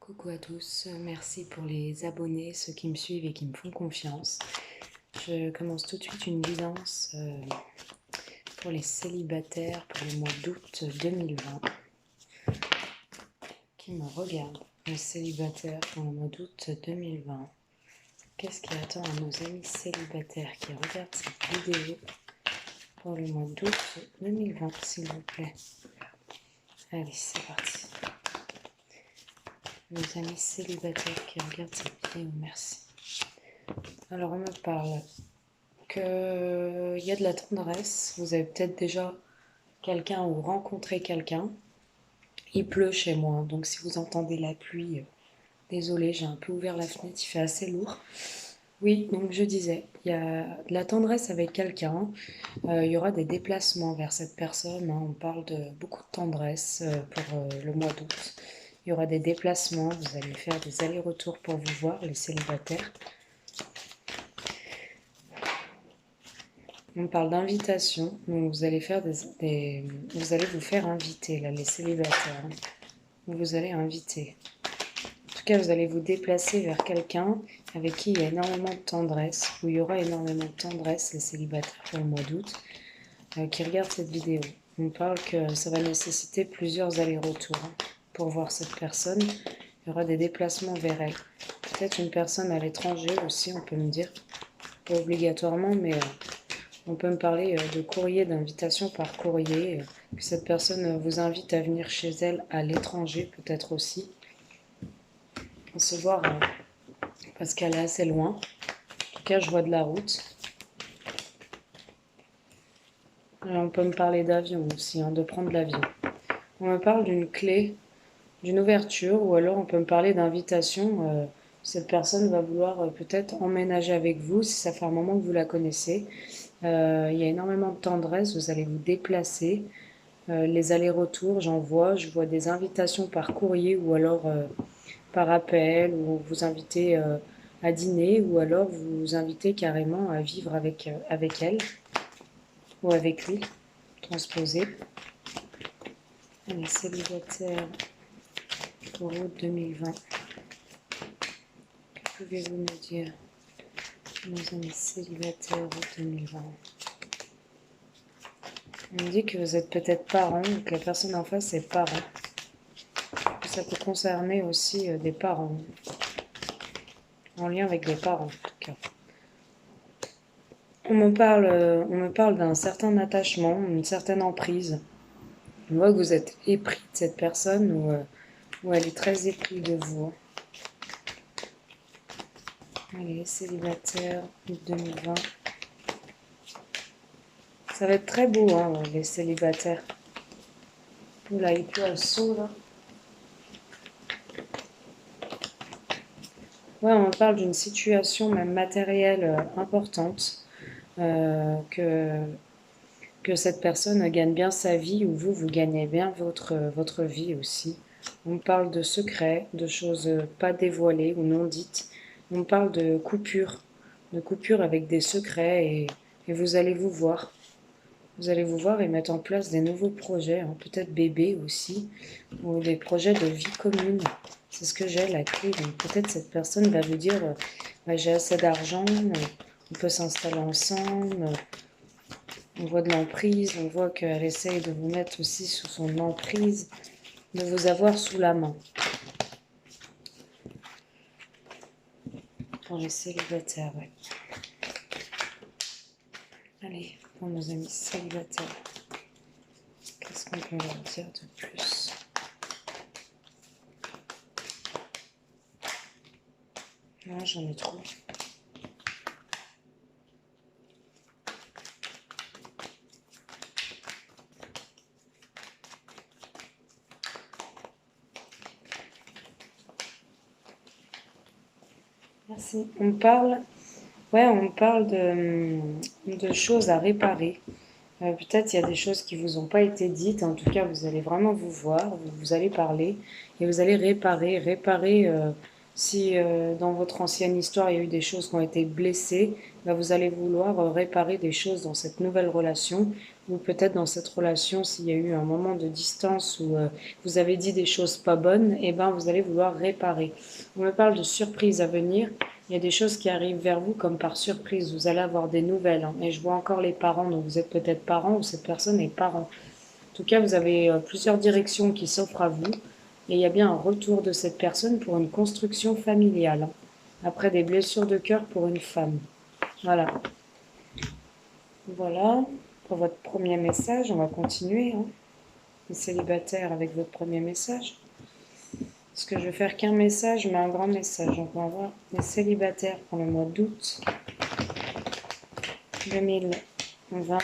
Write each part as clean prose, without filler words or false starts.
Coucou à tous, merci pour les abonnés, ceux qui me suivent et qui me font confiance. Je commence tout de suite une guidance pour les célibataires pour le mois d'août 2020 qui me regardent. Les célibataires pour le mois d'août 2020. Qu'est-ce qui attend à nos amis célibataires qui regardent cette vidéo pour le mois d'août 2020, s'il vous plaît? Allez, c'est parti. Nos amis célibataires qui regardent cette vidéo, merci. Alors on me parle qu'il y a de la tendresse. Vous avez peut-être déjà quelqu'un ou rencontré quelqu'un. Il pleut chez moi, donc si vous entendez la pluie, désolé, j'ai un peu ouvert la fenêtre, il fait assez lourd. Oui, donc je disais, il y a de la tendresse avec quelqu'un. Il y aura des déplacements vers cette personne. On parle de beaucoup de tendresse pour le mois d'août. Il y aura des déplacements, vous allez faire des allers-retours pour vous voir, les célibataires. On parle d'invitation, donc vous allez faire vous allez vous faire inviter, là, les célibataires. Vous allez inviter. En tout cas, vous allez vous déplacer vers quelqu'un avec qui il y a énormément de tendresse, où il y aura énormément de tendresse, les célibataires pour le mois d'août, qui regardent cette vidéo. On parle que ça va nécessiter plusieurs allers-retours pour voir cette personne. Il y aura des déplacements vers elle. Peut-être une personne à l'étranger aussi, on peut me dire. Pas obligatoirement, mais on peut me parler de courrier, d'invitation par courrier, que cette personne vous invite à venir chez elle à l'étranger, peut-être aussi. On se voir parce qu'elle est assez loin. En tout cas, je vois de la route. Alors, on peut me parler d'avion aussi, de prendre l'avion. On me parle d'une clé, d'une ouverture, ou alors on peut me parler d'invitation. Cette personne va vouloir peut-être emménager avec vous, si ça fait un moment que vous la connaissez. Il y a énormément de tendresse, vous allez vous déplacer. Les allers-retours, je vois des invitations par courrier ou alors par appel, ou vous invitez à dîner, ou alors vous invitez carrément à vivre avec elle, ou avec lui, transposé. Allez, célibataire pour août 2020. Que pouvez-vous me dire, nos amis célibataires août 2020? On me dit que vous êtes peut-être parents, ou que la personne en face est parent. Ça peut concerner aussi des parents, en lien avec des parents en tout cas. On me parle d'un certain attachement, une certaine emprise. On voit que vous êtes épris de cette personne ou elle est très éprise de vous. Allez, célibataire, août 2020. Ça va être très beau, les célibataires. Oula, il pleut à saut, là. Ouais, on parle d'une situation même matérielle importante, que cette personne gagne bien sa vie ou vous gagnez bien votre vie aussi. On parle de secrets, de choses pas dévoilées ou non dites. On parle de coupures avec des secrets et vous allez vous voir. Vous allez vous voir et mettre en place des nouveaux projets, peut-être bébé aussi, ou des projets de vie commune. C'est ce que j'ai, la clé. Donc peut-être cette personne va vous dire, j'ai assez d'argent, on peut s'installer ensemble. On voit de l'emprise, on voit qu'elle essaye de vous mettre aussi sous son emprise, de vous avoir sous la main. Pour les célibataires, ouais. Allez, pour nos amis célibataires, qu'est-ce qu'on peut leur dire de plus? Non, j'en ai trop. Merci. On parle de choses à réparer. Peut-être il y a des choses qui vous ont pas été dites. En tout cas, vous allez vraiment vous voir, vous allez parler et vous allez réparer Si dans votre ancienne histoire, il y a eu des choses qui ont été blessées, ben, vous allez vouloir réparer des choses dans cette nouvelle relation, ou peut-être dans cette relation, s'il y a eu un moment de distance où vous avez dit des choses pas bonnes, et ben vous allez vouloir réparer. On me parle de surprises à venir. Il y a des choses qui arrivent vers vous comme par surprise. Vous allez avoir des nouvelles, hein. Et je vois encore les parents, donc vous êtes peut-être parent ou cette personne est parent. En tout cas, vous avez plusieurs directions qui s'offrent à vous. Et il y a bien un retour de cette personne pour une construction familiale, hein. Après des blessures de cœur pour une femme. Voilà. Voilà. Pour votre premier message, on va continuer, hein. Les célibataires avec votre premier message. Parce que je vais faire qu'un message, mais un grand message. Donc on va voir les célibataires pour le mois d'août 2020.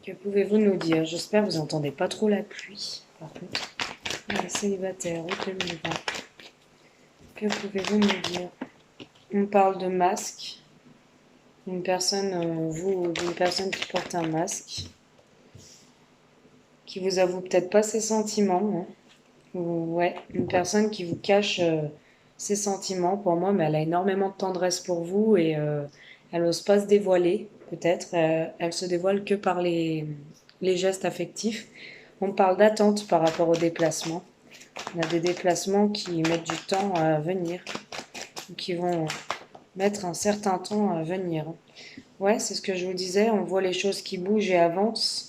Que pouvez-vous nous dire? J'espère que vous n'entendez pas trop la pluie, par contre. Les célibataires, août 2020. Que pouvez-vous nous dire? On parle de masque. Une personne, d'une personne qui porte un masque, qui vous avoue peut-être pas ses sentiments, hein. Ou, ouais, une personne qui vous cache ses sentiments pour moi, mais elle a énormément de tendresse pour vous et elle n'ose pas se dévoiler, peut-être. Elle se dévoile que par les gestes affectifs. On parle d'attente par rapport aux déplacements. On a des déplacements qui mettent du temps à venir, qui vont mettre un certain temps à venir. Ouais, c'est ce que je vous disais, on voit les choses qui bougent et avancent.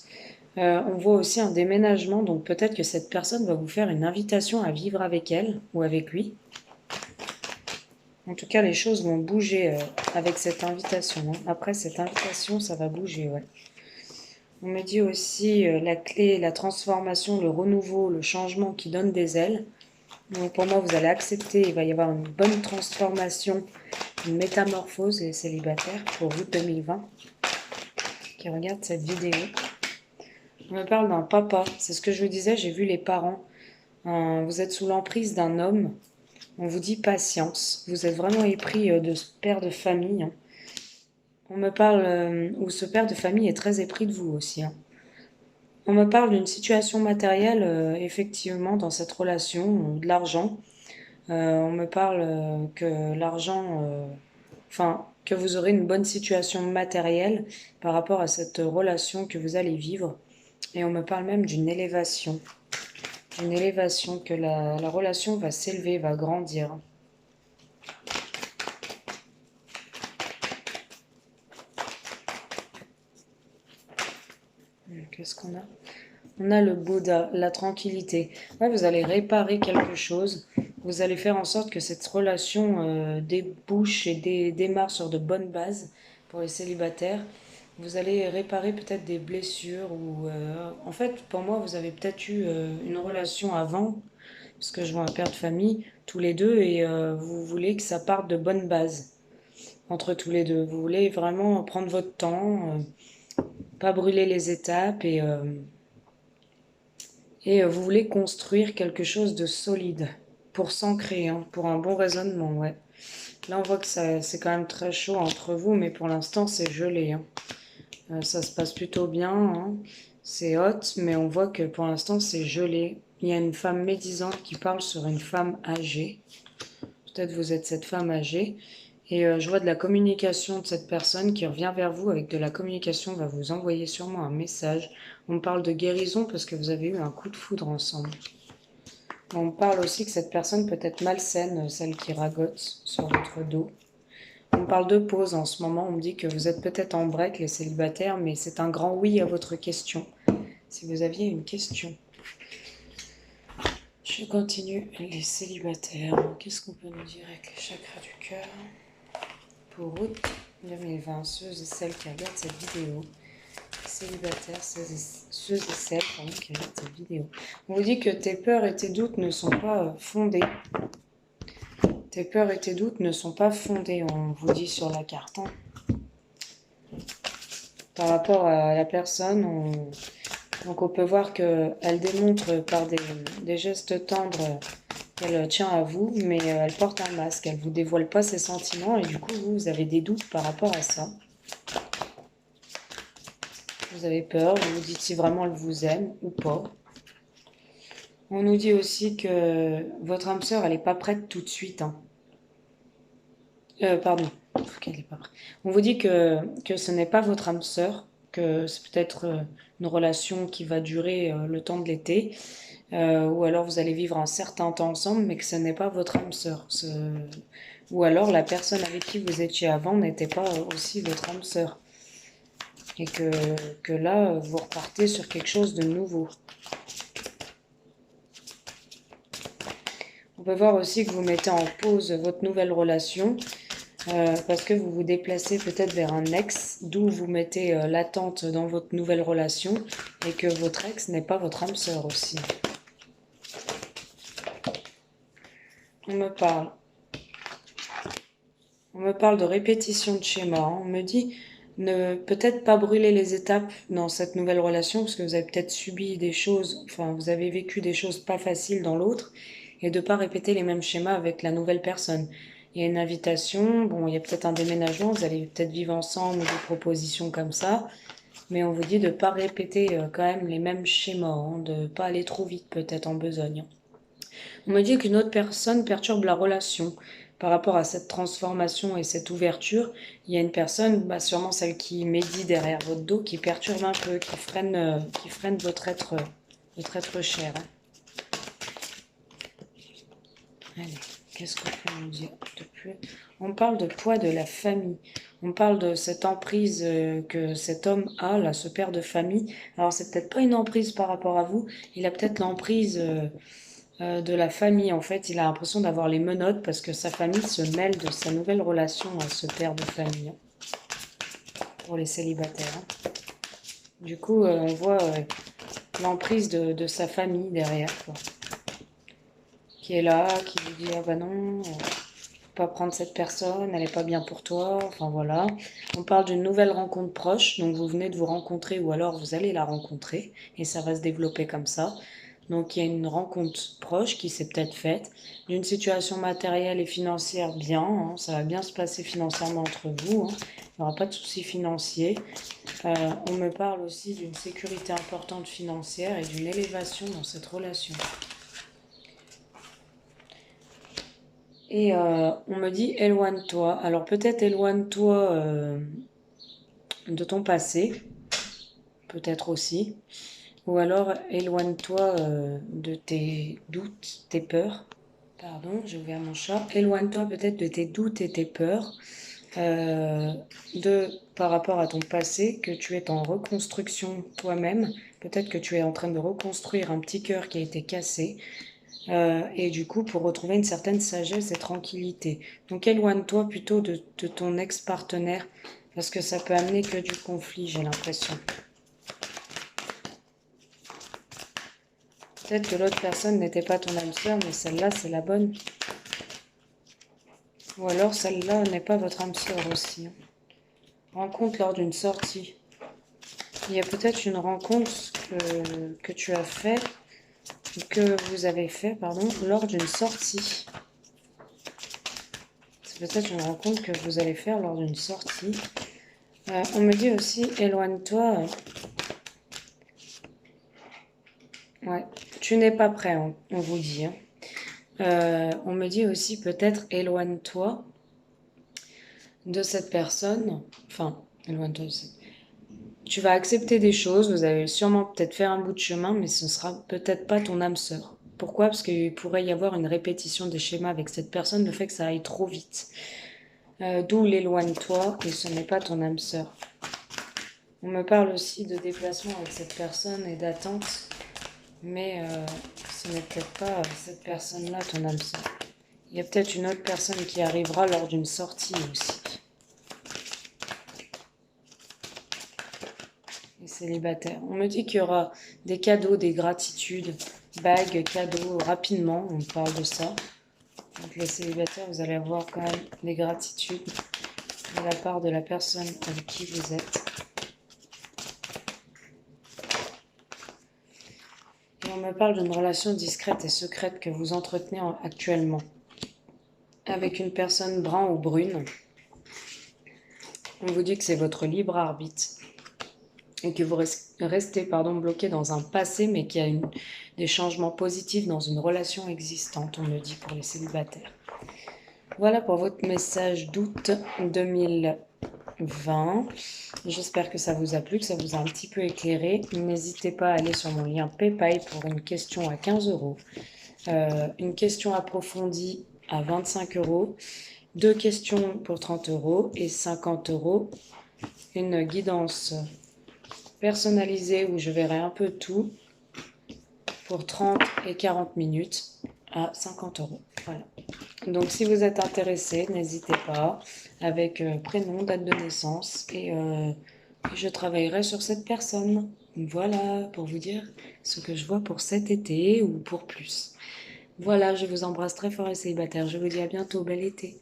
On voit aussi un déménagement, donc peut-être que cette personne va vous faire une invitation à vivre avec elle ou avec lui. En tout cas, les choses vont bouger avec cette invitation, hein. Après cette invitation, ça va bouger, ouais. On me dit aussi la clé, la transformation, le renouveau, le changement qui donne des ailes. Donc pour moi, vous allez accepter, il va y avoir une bonne transformation, une métamorphose, les célibataires, pour vous 2020, qui regardent cette vidéo. On me parle d'un papa, c'est ce que je vous disais, j'ai vu les parents. Vous êtes sous l'emprise d'un homme, on vous dit patience, vous êtes vraiment épris de ce père de famille, hein. On me parle, où ce père de famille est très épris de vous aussi, hein. On me parle d'une situation matérielle, effectivement, dans cette relation, de l'argent. On me parle que l'argent, enfin, que vous aurez une bonne situation matérielle par rapport à cette relation que vous allez vivre. Et on me parle même d'une élévation. D'une élévation, que la relation va s'élever, va grandir. Qu'est-ce qu'on a? On a le Bouddha, la tranquillité. Ouais, vous allez réparer quelque chose. Vous allez faire en sorte que cette relation débouche et démarre sur de bonnes bases pour les célibataires. Vous allez réparer peut-être des blessures ou en fait pour moi vous avez peut-être eu une relation avant parce que je vois un père de famille tous les deux et vous voulez que ça parte de bonnes bases entre tous les deux. Vous voulez vraiment prendre votre temps, pas brûler les étapes et vous voulez construire quelque chose de solide pour s'ancrer, hein, pour un bon raisonnement, ouais. Là, on voit que c'est quand même très chaud entre vous, mais pour l'instant, c'est gelé, hein. Ça se passe plutôt bien, hein. C'est hot, mais on voit que pour l'instant, c'est gelé. Il y a une femme médisante qui parle sur une femme âgée. Peut-être vous êtes cette femme âgée. Et je vois de la communication de cette personne qui revient vers vous avec de la communication, va vous envoyer sûrement un message. On parle de guérison parce que vous avez eu un coup de foudre ensemble. On parle aussi que cette personne peut être malsaine, celle qui ragote sur votre dos. On parle de pause en ce moment, on me dit que vous êtes peut-être en break les célibataires, mais c'est un grand oui à votre question. Si vous aviez une question. Je continue les célibataires. Qu'est-ce qu'on peut nous dire avec les chakras du cœur pour août 2020, ceux et celles qui regardent cette vidéo. Célibataires, ceux et celles qui regardent cette vidéo. On vous dit que tes peurs et tes doutes ne sont pas fondés. Tes peurs et tes doutes ne sont pas fondés, on vous dit sur la carte, hein. Par rapport à la personne, donc on peut voir qu'elle démontre par des gestes tendres qu'elle tient à vous, mais elle porte un masque, elle ne vous dévoile pas ses sentiments et du coup vous avez des doutes par rapport à ça. Vous avez peur, vous vous dites si vraiment elle vous aime ou pas. On nous dit aussi que votre âme sœur, elle n'est pas prête tout de suite, hein. Pardon, faut qu'elle est pas prête. On vous dit que ce n'est pas votre âme sœur, que c'est peut-être une relation qui va durer le temps de l'été, ou alors vous allez vivre un certain temps ensemble, mais que ce n'est pas votre âme sœur. Ou alors la personne avec qui vous étiez avant n'était pas aussi votre âme sœur. Et que là, vous repartez sur quelque chose de nouveau. On peut voir aussi que vous mettez en pause votre nouvelle relation parce que vous vous déplacez peut-être vers un ex, d'où vous mettez l'attente dans votre nouvelle relation et que votre ex n'est pas votre âme sœur aussi. On me parle. On me parle de répétition de schéma. Hein. On me dit ne peut-être pas brûler les étapes dans cette nouvelle relation parce que vous avez peut-être subi des choses, enfin vous avez vécu des choses pas faciles dans l'autre et de pas répéter les mêmes schémas avec la nouvelle personne. Il y a une invitation, bon il y a peut-être un déménagement, vous allez peut-être vivre ensemble ou des propositions comme ça, mais on vous dit de pas répéter quand même les mêmes schémas, hein, de pas aller trop vite peut-être en besogne. On me dit qu'une autre personne perturbe la relation. Par rapport à cette transformation et cette ouverture, il y a une personne, bah sûrement celle qui médit derrière votre dos, qui perturbe un peu, qui freine votre être cher. Hein. Allez, qu'est-ce qu'on peut nous dire de plus? On parle de poids de la famille. On parle de cette emprise que cet homme a, là, ce père de famille. Alors, c'est peut-être pas une emprise par rapport à vous. Il a peut-être l'emprise de la famille. En fait, il a l'impression d'avoir les menottes parce que sa famille se mêle de sa nouvelle relation à ce père de famille. Hein, pour les célibataires. Hein. Du coup, on voit l'emprise de sa famille derrière, quoi. Qui est là, qui lui dit ah bah non, faut pas prendre cette personne, elle est pas bien pour toi. Enfin voilà. On parle d'une nouvelle rencontre proche, donc vous venez de vous rencontrer ou alors vous allez la rencontrer et ça va se développer comme ça. Donc il y a une rencontre proche qui s'est peut-être faite, d'une situation matérielle et financière bien, hein, ça va bien se passer financièrement entre vous, hein, il n'y aura pas de soucis financiers. On me parle aussi d'une sécurité importante financière et d'une élévation dans cette relation. Et on me dit éloigne-toi. Alors peut-être éloigne-toi de ton passé, peut-être aussi. Ou alors éloigne-toi de tes doutes, tes peurs. Pardon, j'ai ouvert mon chat. Éloigne-toi peut-être de tes doutes et tes peurs par rapport à ton passé, que tu es en reconstruction toi-même. Peut-être que tu es en train de reconstruire un petit cœur qui a été cassé. Et du coup, pour retrouver une certaine sagesse et tranquillité. Donc éloigne-toi plutôt de ton ex-partenaire, parce que ça peut amener que du conflit, j'ai l'impression. Peut-être que l'autre personne n'était pas ton âme sœur, mais celle-là, c'est la bonne. Ou alors celle-là n'est pas votre âme sœur aussi. Rencontre lors d'une sortie. Il y a peut-être une rencontre que tu as fait, que vous avez fait, pardon, lors d'une sortie. C'est peut-être une rencontre que vous allez faire lors d'une sortie. On me dit aussi, éloigne-toi. Ouais, tu n'es pas prêt, on vous dit. Hein. On me dit aussi, peut-être, éloigne-toi de cette personne. Enfin, éloigne-toi de cette... Tu vas accepter des choses, vous allez sûrement peut-être faire un bout de chemin, mais ce ne sera peut-être pas ton âme sœur. Pourquoi? Parce qu'il pourrait y avoir une répétition des schémas avec cette personne, le fait que ça aille trop vite. D'où l'éloigne-toi et ce n'est pas ton âme sœur. On me parle aussi de déplacement avec cette personne et d'attente, mais ce n'est peut-être pas cette personne-là ton âme sœur. Il y a peut-être une autre personne qui arrivera lors d'une sortie aussi. Les célibataires. On me dit qu'il y aura des cadeaux, des gratitudes, bagues, cadeaux, rapidement, on parle de ça. Donc les célibataires, vous allez avoir quand même des gratitudes de la part de la personne avec qui vous êtes. Et on me parle d'une relation discrète et secrète que vous entretenez actuellement avec une personne brun ou brune. On vous dit que c'est votre libre arbitre. et que vous restez bloqué dans un passé, mais qu'il y a des changements positifs dans une relation existante, on me dit pour les célibataires. Voilà pour votre message d'août 2020. J'espère que ça vous a plu, que ça vous a un petit peu éclairé. N'hésitez pas à aller sur mon lien PayPal pour une question à 15 euros, une question approfondie à 25 euros, 2 questions pour 30 euros et 50 euros, une guidance personnalisée où je verrai un peu tout pour 30 et 40 minutes à 50 euros. Voilà. Donc si vous êtes intéressé, n'hésitez pas, avec prénom, date de naissance, et je travaillerai sur cette personne. Voilà, pour vous dire ce que je vois pour cet été ou pour plus. Voilà, je vous embrasse très fort les célibataires. Je vous dis à bientôt, bel été.